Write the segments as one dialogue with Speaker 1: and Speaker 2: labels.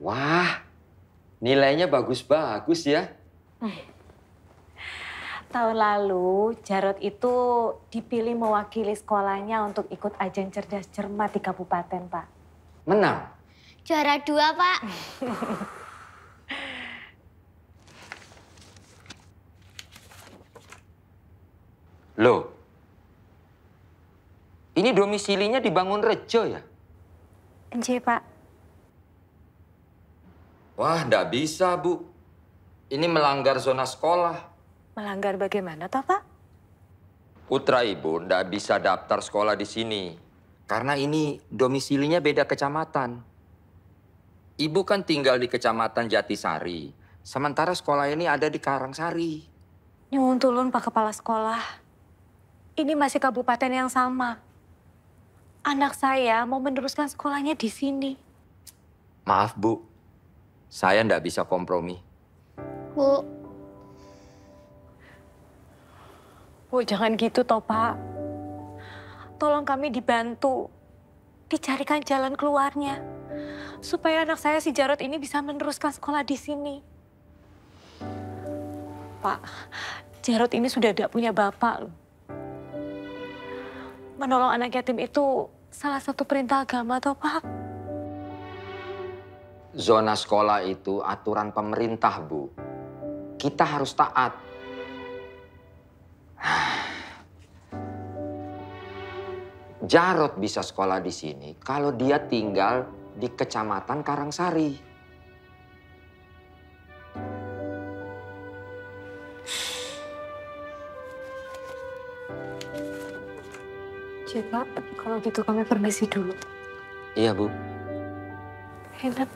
Speaker 1: Wah, nilainya bagus-bagus ya.
Speaker 2: Tahun lalu, Jarod itu dipilih mewakili sekolahnya untuk ikut ajang cerdas cermat di kabupaten, Pak.
Speaker 1: Menang?
Speaker 3: Juara 2, Pak.
Speaker 1: Loh, ini domisilinya di Bangunrejo ya?
Speaker 2: Enje, Pak.
Speaker 1: Wah, nggak bisa, Bu. Ini melanggar zona sekolah.
Speaker 2: Melanggar bagaimana, toh, Pak?
Speaker 1: Putra Ibu nggak bisa daftar sekolah di sini. Karena ini domisilinya beda kecamatan. Ibu kan tinggal di Kecamatan Jatisari. Sementara sekolah ini ada di Karangsari.
Speaker 2: Nyuwun tulun, Pak Kepala Sekolah. Ini masih kabupaten yang sama. Anak saya mau meneruskan sekolahnya di sini.
Speaker 1: Maaf, Bu. Saya nggak bisa kompromi.
Speaker 3: Bu,
Speaker 2: Jangan gitu toh, Pak. Tolong kami dibantu. Dicarikan jalan keluarnya. Supaya anak saya si Jarod ini bisa meneruskan sekolah di sini. Pak, Jarod ini sudah tidak punya bapak loh. Menolong anak yatim itu salah satu perintah agama toh, Pak.
Speaker 1: Zona sekolah itu aturan pemerintah, Bu. Kita harus taat. Jarod bisa sekolah di sini kalau dia tinggal di Kecamatan Karangsari.
Speaker 2: Pak, kalau gitu kami permisi dulu.
Speaker 1: Iya, Bu.
Speaker 2: Enak.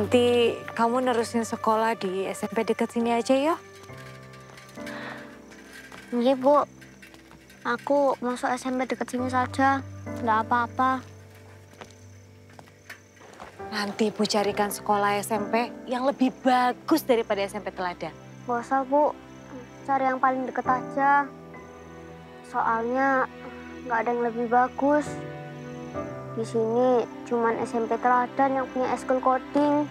Speaker 2: Nanti kamu nerusin sekolah di SMP dekat sini aja ya.
Speaker 3: iya, Bu. Aku masuk SMP dekat sini saja. Nggak apa-apa.
Speaker 2: Nanti Bu carikan sekolah SMP yang lebih bagus daripada SMP Teladan.
Speaker 3: Nggak usah, Bu. Cari yang paling deket aja. Soalnya nggak ada yang lebih bagus. Di sini cuman SMP Teladan yang punya eskul coding.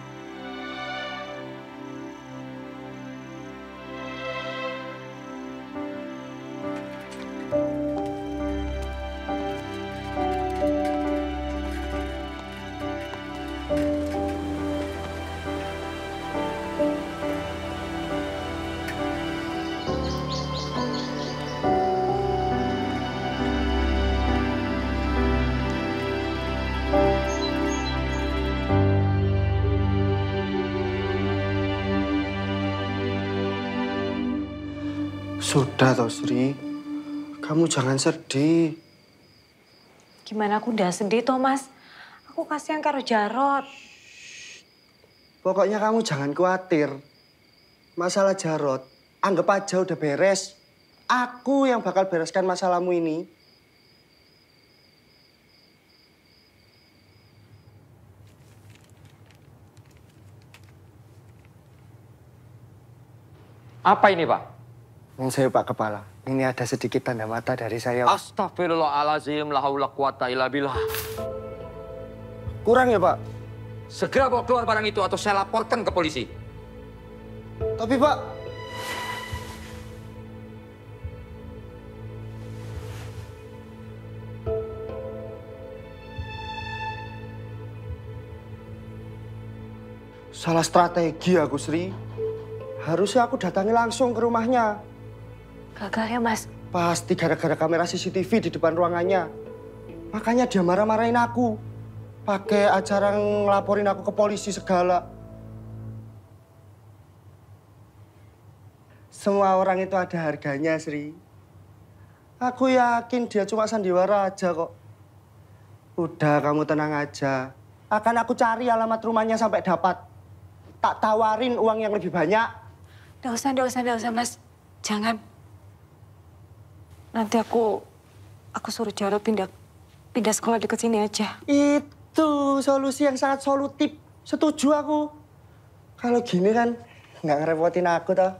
Speaker 4: Sudah toh Sri, kamu jangan sedih.
Speaker 2: Gimana aku udah sedih toh Mas. Aku kasihan karo Jarot.
Speaker 4: Pokoknya kamu jangan khawatir. Masalah Jarot, anggap aja udah beres. Aku yang bakal bereskan masalahmu ini.
Speaker 1: Apa ini, Pak?
Speaker 4: Yang saya Pak Kepala, ini ada sedikit tanda mata dari saya.
Speaker 1: Astagfirullahaladzim, la haula quwata illa billah.
Speaker 4: Kurang ya Pak?
Speaker 1: Segera bawa keluar barang itu atau saya laporkan ke polisi.
Speaker 4: Tapi Pak, salah strategi aku Sri. Harusnya aku datangi langsung ke rumahnya.
Speaker 2: Gagal ya Mas.
Speaker 4: Pasti gara-gara kamera CCTV di depan ruangannya. Makanya dia marah-marahin aku. Pakai acara ngelaporin aku ke polisi segala. Semua orang itu ada harganya, Sri. Aku yakin dia cuma sandiwara aja kok. Udah, kamu tenang aja. Akan aku cari alamat rumahnya sampai dapat. Tak tawarin uang yang lebih banyak.
Speaker 2: Nggak usah Mas. Jangan. Nanti aku suruh Jarot pindah sekolah dekat sini aja.
Speaker 4: Itu solusi yang sangat solutif. Setuju aku. Kalau gini kan nggak ngerepotin aku toh.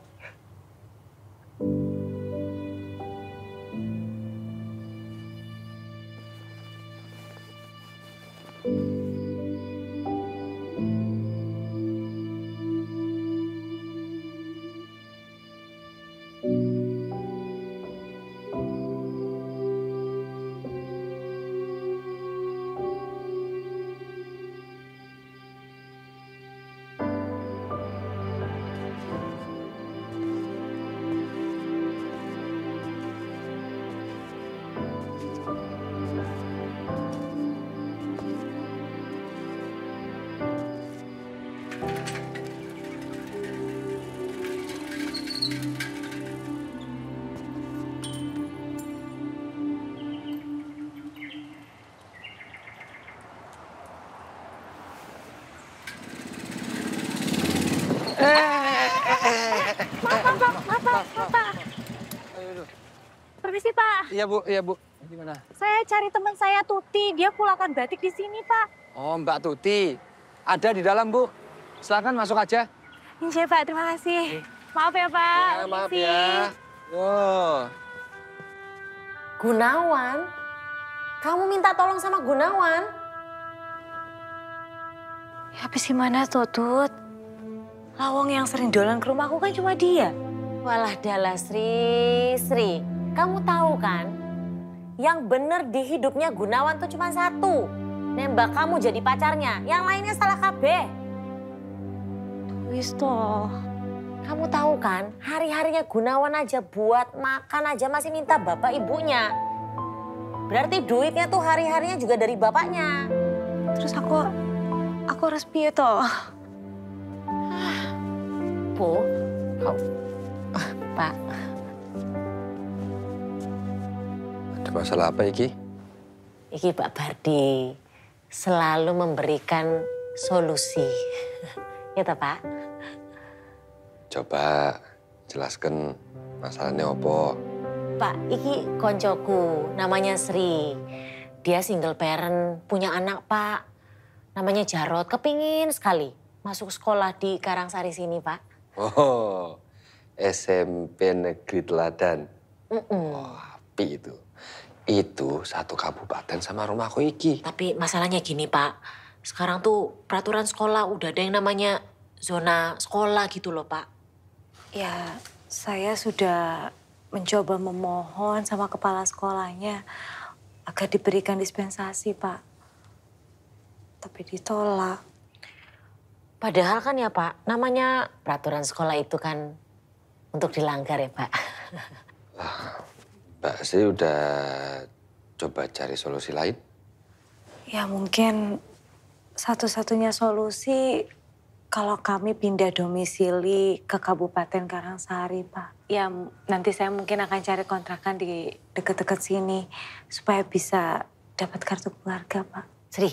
Speaker 2: Bapak. Permisi, Pak.
Speaker 5: Iya, Bu. Gimana?
Speaker 2: Saya cari teman saya, Tuti. Dia kulakan batik di sini, Pak.
Speaker 5: Oh, Mbak Tuti. Ada di dalam, Bu. Silakan masuk aja.
Speaker 2: Iya, Pak. Terima kasih. Maaf ya, Pak.
Speaker 5: Ya, maaf
Speaker 2: Permisi.
Speaker 5: ya. Oh.
Speaker 6: Gunawan? Kamu minta tolong sama Gunawan?
Speaker 2: Ya, habis gimana tuh, Tut? Lawang yang sering dolan ke rumahku kan cuma dia.
Speaker 6: Walah dalah Sri. Kamu tahu kan? Yang bener di hidupnya Gunawan tuh cuma satu. Nembak kamu jadi pacarnya. Yang lainnya salah kabeh.
Speaker 2: Wis toh.
Speaker 6: Kamu tahu kan? Hari-harinya Gunawan aja buat makan aja masih minta bapak ibunya. Berarti duitnya tuh hari-harinya juga dari bapaknya.
Speaker 2: Terus aku harus piye toh?
Speaker 6: Bu, Pak.
Speaker 5: Ada masalah apa, Iki?
Speaker 6: Iki Pak Bardi selalu memberikan solusi. Ya toh, Pak?
Speaker 5: Coba jelaskan masalahnya apa.
Speaker 6: Pak, iki koncoku, namanya Sri. Dia single parent, punya anak, Pak. Namanya Jarot, kepingin sekali masuk sekolah di Karangsari sini, Pak.
Speaker 5: Oh, SMP Negeri Teladan. Oh, api itu. Itu satu kabupaten sama rumahku iki.
Speaker 6: Tapi masalahnya gini, Pak. Sekarang tuh peraturan sekolah udah ada yang namanya zona sekolah gitu loh, Pak.
Speaker 2: Ya, saya sudah mencoba memohon sama kepala sekolahnya agar diberikan dispensasi, Pak. Tapi ditolak.
Speaker 6: Padahal kan ya, Pak, namanya peraturan sekolah itu kan untuk dilanggar ya, Pak.
Speaker 5: Mbak Sri udah coba cari solusi lain?
Speaker 2: Ya mungkin satu-satunya solusi kalau kami pindah domisili ke Kabupaten Karangsari, Pak. Ya nanti saya mungkin akan cari kontrakan di dekat-dekat sini supaya bisa dapat kartu keluarga, Pak.
Speaker 6: Sri,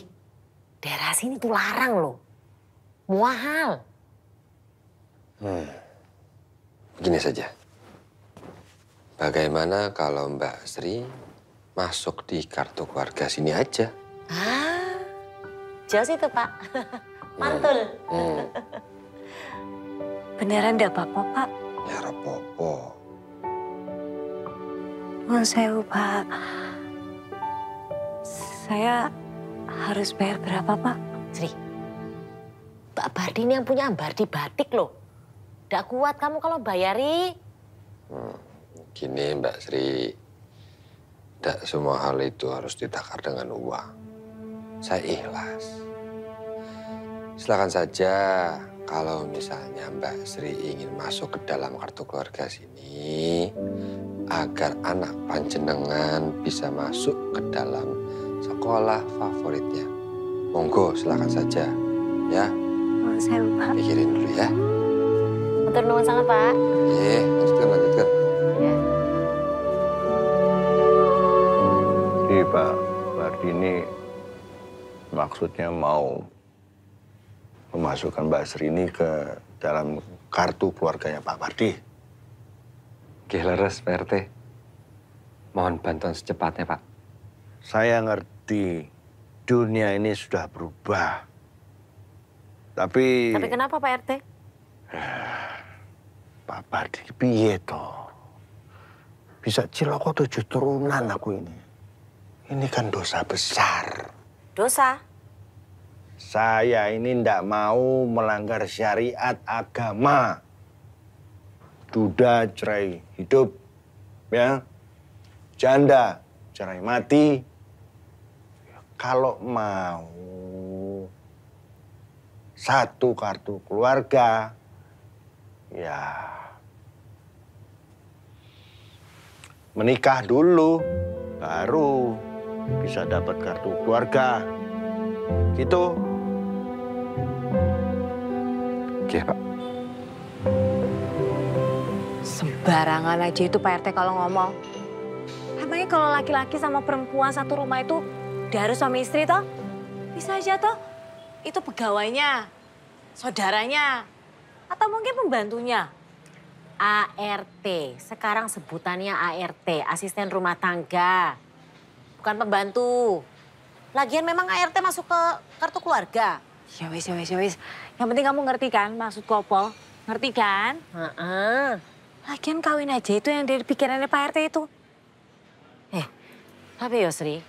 Speaker 6: daerah sini tuh larang loh. Mahal.
Speaker 7: Begini saja. Bagaimana kalau Mbak Sri masuk di kartu keluarga sini aja?
Speaker 6: Jauh situ, Pak. Mantul.
Speaker 2: Beneran enggak apa-apa, Pak?
Speaker 7: Ya rapopo.
Speaker 2: Nuwun sewu, Pak. Saya harus bayar berapa, Pak?
Speaker 6: Sri, Mbak Bardi ini yang punya Bardi Batik loh. Nggak kuat kamu kalau bayari.
Speaker 7: Gini Mbak Sri, tidak semua hal itu harus ditakar dengan uang. Saya ikhlas. Silakan saja kalau misalnya Mbak Sri ingin masuk ke dalam kartu keluarga sini, agar anak panjenengan bisa masuk ke dalam sekolah favoritnya. Monggo, silakan saja, ya.
Speaker 2: Nuwun sewu, Pak.
Speaker 7: Pikirin dulu ya.
Speaker 6: Matur nuwun sangat, Pak.
Speaker 7: Lanjutkan.
Speaker 6: Ya.
Speaker 8: Jadi Pak Bardi ini maksudnya mau memasukkan Mbak Sri ini ke dalam kartu keluarganya Pak Bardi.
Speaker 7: Oke, leres Pak RT. Mohon bantuan secepatnya, Pak.
Speaker 8: Saya ngerti dunia ini sudah berubah. Tapi
Speaker 6: kenapa Pak RT?
Speaker 8: Pak Bardi piye toh? Bisa ciloko 7 turunan aku ini. Ini kan dosa besar.
Speaker 6: Dosa?
Speaker 8: Saya ini ndak mau melanggar syariat agama. Duda cerai hidup, ya. Janda cerai mati. Kalau mau satu kartu keluarga, ya menikah dulu, baru bisa dapat kartu keluarga. Gitu.
Speaker 7: Oke, Pak.
Speaker 2: Sembarangan aja itu Pak RT kalau ngomong. Emangnya kalau laki-laki sama perempuan satu rumah itu udah harus suami istri toh? Bisa aja toh. Itu pegawainya, saudaranya, atau mungkin pembantunya.
Speaker 6: ART, sekarang sebutannya ART, asisten rumah tangga. Bukan pembantu. Lagian memang ART masuk ke kartu keluarga.
Speaker 2: Ya wis. Yang penting kamu ngerti kan maksudku apa? Ngerti kan? Lagian kawin aja itu yang dari pikirannya Pak RT itu.
Speaker 6: Tapi Yosri,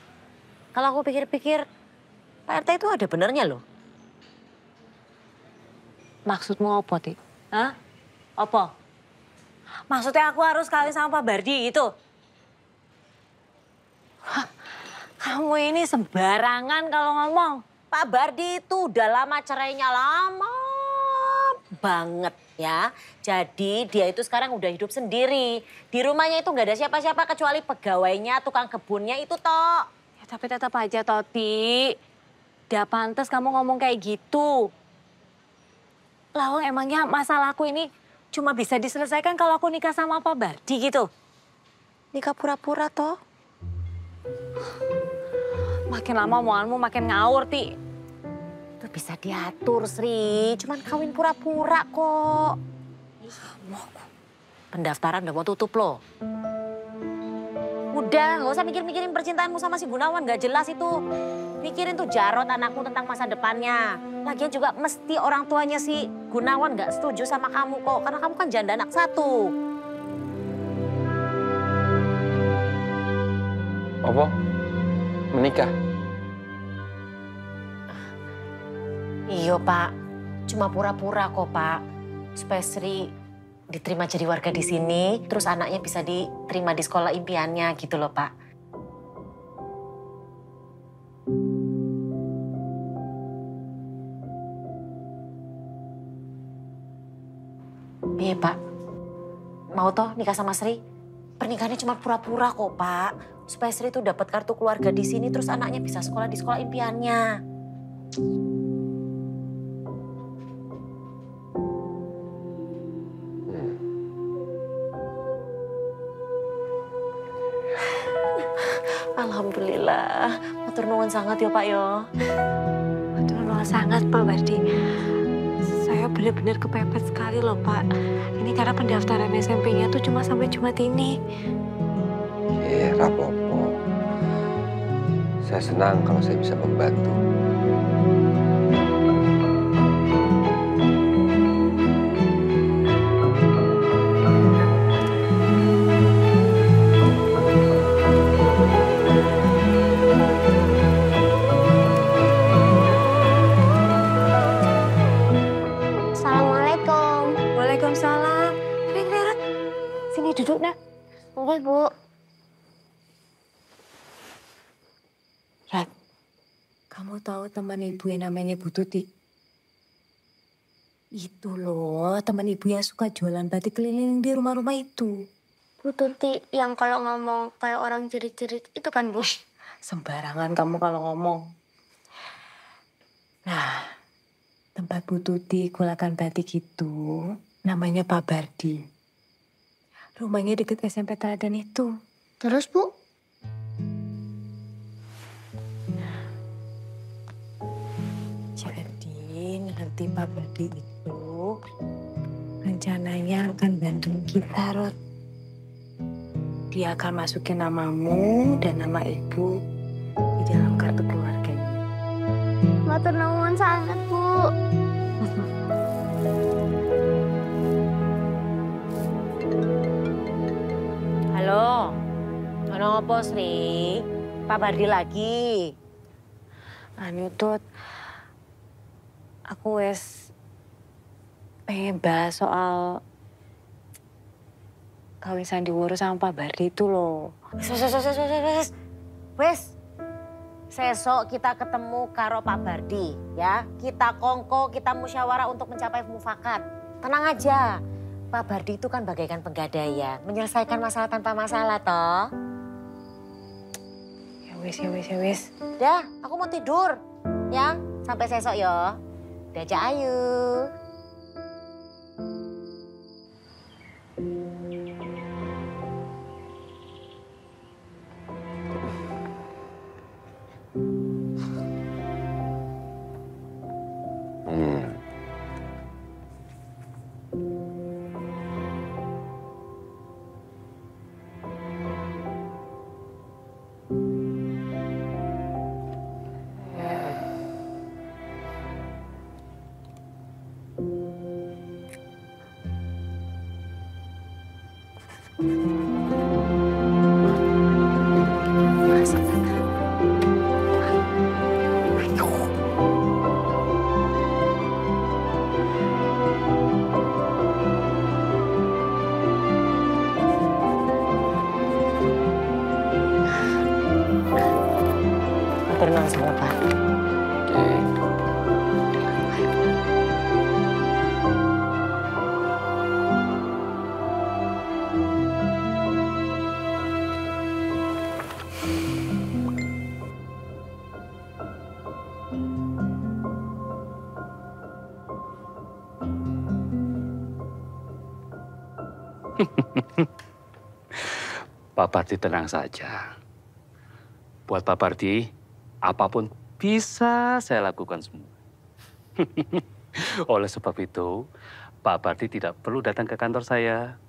Speaker 6: kalau aku pikir-pikir, Pak RT itu ada benernya loh.
Speaker 2: Maksudmu apa, Tik? Hah? Apa? Maksudnya aku harus kawin sama Pak Bardi gitu? Hah, kamu ini sembarangan kalau ngomong.
Speaker 6: Pak Bardi itu udah lama cerainya, lama banget ya. Jadi dia itu sekarang udah hidup sendiri. Di rumahnya itu nggak ada siapa-siapa kecuali pegawainya, tukang kebunnya itu toh.
Speaker 2: Ya, tapi tetap aja Toti. Udah pantas kamu ngomong kayak gitu. Lawang emangnya masalahku ini cuma bisa diselesaikan kalau aku nikah sama Pak Bardi gitu. Nikah pura-pura toh. Makin lama omonganmu makin ngawur, Ti.
Speaker 6: Itu bisa diatur, Sri. Cuman kawin pura-pura kok. Pendaftaran udah mau tutup loh. Udah, gak usah mikir-mikirin percintaanmu sama si Gunawan. Gak jelas itu. Pikirin tuh Jarot anakmu tentang masa depannya. Lagian juga mesti orang tuanya si Gunawan gak setuju sama kamu kok. Karena kamu kan janda anak satu.
Speaker 7: Apa? Menikah?
Speaker 6: Iya Pak, cuma pura-pura kok Pak. Supaya Sri diterima jadi warga di sini, terus anaknya bisa diterima di sekolah impiannya gitu loh Pak. Iya Pak, mau toh nikah sama Sri? Pernikahannya cuma pura-pura kok Pak. Supaya Sri tuh dapat kartu keluarga di sini, terus anaknya bisa sekolah di sekolah impiannya. Alhamdulillah. Matur nuwun sangat ya Pak yo.
Speaker 2: Matur nuwun sangat Pak Bardi. Saya benar-benar kepepet sekali loh Pak. Ini karena pendaftaran SMP-nya tuh cuma sampai Jumat ini.
Speaker 7: Rapopo. Saya senang kalau saya bisa membantu.
Speaker 3: Assalamualaikum.
Speaker 2: Waalaikumsalam. Rat, sini duduk nak.
Speaker 3: Oke, Bu.
Speaker 2: Rat, kamu tahu teman ibu yang namanya Bu Tuti? Itu loh, teman ibu yang suka jualan batik keliling di rumah-rumah itu.
Speaker 3: Bu Tuti yang kalau ngomong kayak orang jerit-jerit itu kan, Bu?
Speaker 2: Sembarangan kamu kalau ngomong. Nah, tempat Bu Tuti gulakan batik itu namanya Pak Bardi. Rumahnya deket SMP Teladan itu.
Speaker 3: Terus, Bu?
Speaker 2: Jadi nanti Pak Bardi itu rencananya akan bantu kita, Rod. Dia akan masukin namamu dan nama ibu di dalam kartu keluarganya.
Speaker 3: Matur nuwun sangat, Bu.
Speaker 6: Halo. Ono apa Sri? Pak Bardi lagi.
Speaker 2: Anu Tut, aku pengen bahas soal kawin sandiwara sama Pak Bardi itu loh.
Speaker 6: Wes. Sesok kita ketemu karo Pak Bardi ya. Kita kongko, kita musyawarah untuk mencapai mufakat. Tenang aja. Pak Bardi itu kan bagaikan penggadaian, menyelesaikan masalah tanpa masalah toh.
Speaker 2: Ya wis.
Speaker 6: Dah, aku mau tidur ya. Sampai sesok yo. Diajak ayu. Tenang sama Pak.
Speaker 9: Pak Bardi tenang saja. Buat Pak Bardi, apapun bisa saya lakukan semua. Oleh sebab itu, Pak Bardi tidak perlu datang ke kantor saya.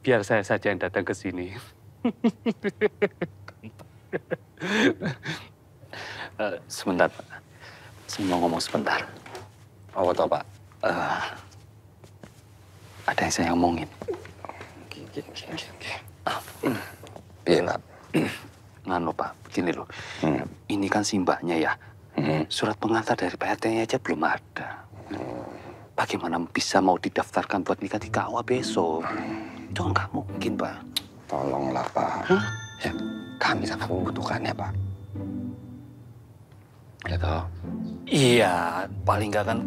Speaker 9: Biar saya saja yang datang ke sini. Sebentar, Pak. Saya mau ngomong sebentar.
Speaker 7: Apa toh, Pak?
Speaker 9: Ada yang saya omongin.
Speaker 7: Piye, Pak?
Speaker 9: Nganu, Pak, begini loh. Ini kan simbahnya ya. Surat pengantar dari Pak RT-nya aja belum ada. Bagaimana bisa mau didaftarkan buat nikah di KUA besok? Itu nggak mungkin, Pak.
Speaker 7: Tolonglah, Pak. Ya, kami sangat membutuhkannya, Pak. Ya toh?
Speaker 9: Iya, paling nggak kan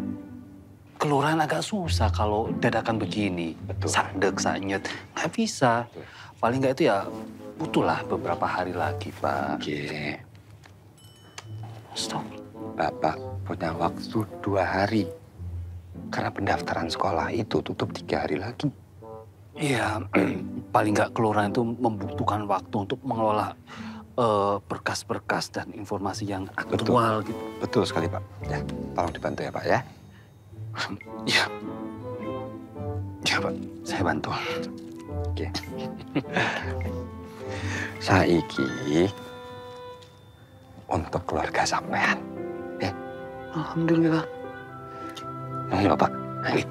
Speaker 9: kelurahan agak susah kalau dadakan begini.
Speaker 7: Betul.
Speaker 9: Sandek, sanyet, nggak bisa. Paling nggak itu ya butuhlah beberapa hari lagi, Pak.
Speaker 7: Oke.
Speaker 9: Stop.
Speaker 7: Bapak punya waktu 2 hari. Karena pendaftaran sekolah itu tutup 3 hari lagi.
Speaker 9: Iya, paling nggak kelurahan itu membutuhkan waktu untuk mengelola berkas-berkas dan informasi yang aktual gitu.
Speaker 7: Betul sekali, Pak. Ya, tolong dibantu ya, Pak ya.
Speaker 9: Iya. Ya, Pak. Saya bantu.
Speaker 7: Oke. Saiki untuk keluarga sampean. Ya.
Speaker 9: Alhamdulillah.
Speaker 7: Ayo, Pak. Ayo.